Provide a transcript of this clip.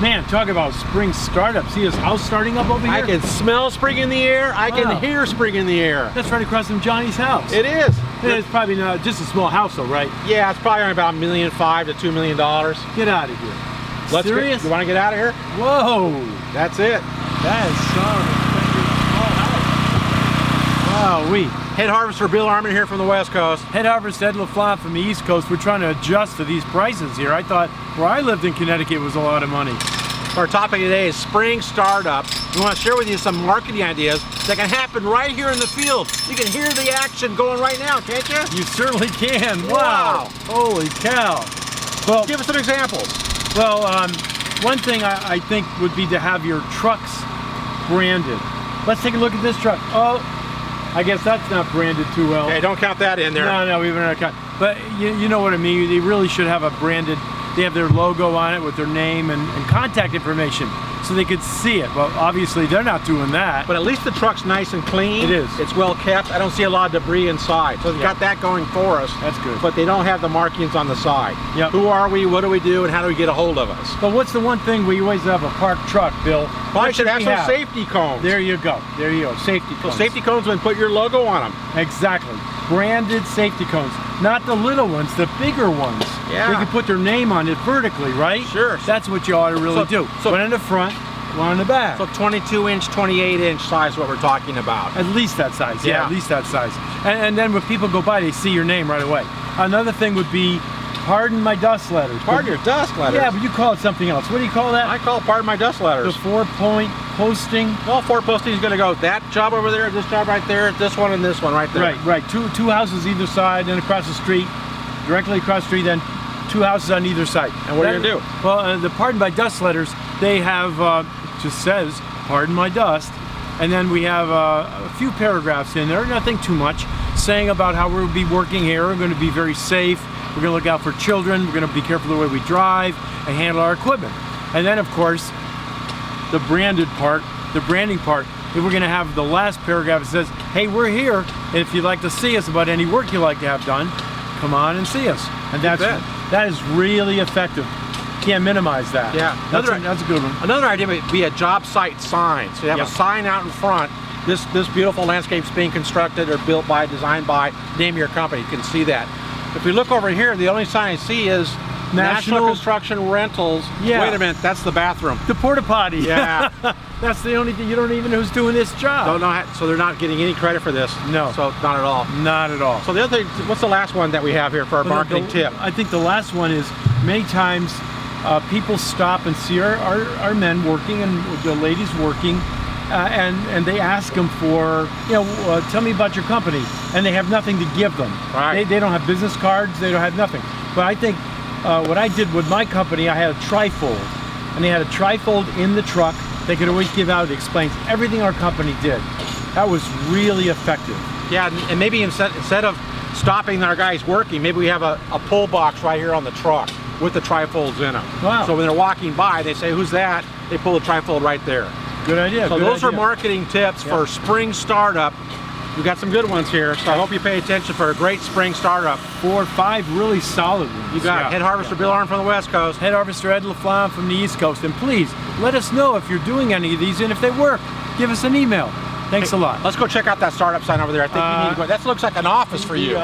Man, talk about spring startup. See his house starting up over here? I can smell spring in the air. I can hear spring in the air. That's right across from Johnny's house. It is. It's probably not just a small house though, right? Yeah, it's probably about $1.5 million to $2 million. Get out of here. Let's Serious? You want to get out of here? Whoa. That's it. That is some small house. Wow, Head harvester Bill Armin here from the West Coast. Head harvester Ed LaFlamme from the East Coast. We're trying to adjust to these prices here. I thought where I lived in Connecticut was a lot of money. Our topic today is spring startup. We want to share with you some marketing ideas that can happen right here in the field. You can hear the action going right now, can't you? You certainly can. Wow. Holy cow. Well, give us some examples. Well, one thing I think would be to have your trucks branded. Let's take a look at this truck. Oh, I guess that's not branded too well. Okay, don't count that in there. No, we better not count. But you know what I mean. They really should have a branded. They have their logo on it with their name and contact information so they could see it. Well, obviously they're not doing that. But at least the truck's nice and clean. It is. It's well kept. I don't see a lot of debris inside. So they've got that going for us. That's good. But they don't have the markings on the side. Yep. Who are we, what do we do, and how do we get a hold of us? But what's the one thing we always have a parked truck, Bill? Probably should have some safety cones. There you go. There you go. Safety cones. So safety cones would put your logo on them. Exactly. Branded safety cones. Not the little ones, the bigger ones. Yeah. They can put their name on it vertically, right? Sure. That's what you ought to really do. So one in the front, one in the back. So 22-inch, 28-inch size is what we're talking about. At least that size. Yeah. At least that size. And then when people go by, they see your name right away. Another thing would be, pardon my dust letters. Pardon your dust letters? Yeah, but you call it something else. What do you call that? I call it pardon my dust letters. The 4-point posting. Well, 4 posting is going to go that job over there, this job right there, this one, and this one right there. Right. Two houses either side, then across the street, directly across the street, then 2 houses on either side. And what are you going to do? Well, the pardon my dust letters, they have, just says, pardon my dust. And then we have a few paragraphs in there, nothing too much, saying about how we'll be working here. We're going to be very safe. We're going to look out for children. We're going to be careful the way we drive and handle our equipment. And then, of course, the branded part, the branding part, we're going to have the last paragraph that says, hey, we're here, and if you'd like to see us about any work you'd like to have done, come on and see us. And that is really effective. Can't minimize that. Yeah, that's a good one. Another idea would be a job site sign. So you have a sign out in front. This beautiful landscape's being constructed or built by, designed by, name of your company. You can see that. If we look over here, the only sign I see is National Construction Rentals. Yeah. Wait a minute, that's the bathroom. The porta potty. Yeah. That's the only thing. You don't even know who's doing this job. Don't know how, so they're not getting any credit for this. No. So not at all. Not at all. So the other thing, what's the last one that we have here for our marketing tip? I think the last one is many times people stop and see our men working and the ladies working, and they ask them for, tell me about your company, and they have nothing to give them. Right. They don't have business cards. They don't have nothing. But I think what I did with my company, I had a trifold, and they had a trifold in the truck. They could always give out. It explains everything our company did. That was really effective. Yeah, and maybe instead of stopping our guys working, maybe we have a pull box right here on the truck with the trifolds in them. Wow. So when they're walking by, they say, who's that? They pull the trifold right there. Good idea. So those are marketing tips for spring startup. We've got some good ones here, so I hope you pay attention for a great spring startup. 4 or 5 really solid ones. You got it. Head harvester Bill Armin from the West Coast. Head harvester Ed LaFlamme from the East Coast. And please, let us know if you're doing any of these, and if they work, give us an email. Thanks a lot. Let's go check out that startup sign over there. I think you need to go. That looks like an office for you.